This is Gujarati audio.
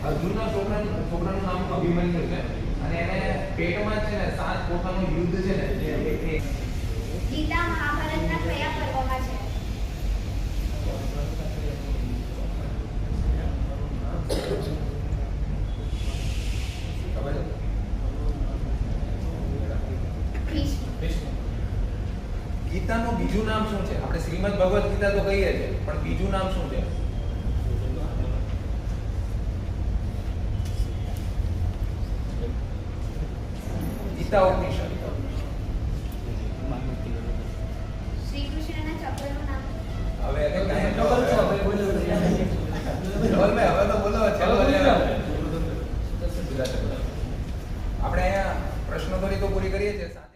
અર્જુનના છોકરાનું નામ અભિમન્યુ છે અને એને પેટમાં છે ને 7 પોતાનું યુદ્ધ છે ને એ ગીતા મહાભારતના કયા પર્વમાં છે? ગીતાનું બીજું નામ શું છે? આપણે શ્રીમદ ભગવદ ગીતા તો કહીએ છીએ, પણ બીજું નામ શું છે? ગીતા ઉપનિષદ. શ્રી કૃષ્ણના ચક્રનું નામ? હવે હવે તો બોલો આપણે અહીંયા પ્રશ્નોત્તરી તો પૂરી કરીએ છીએ.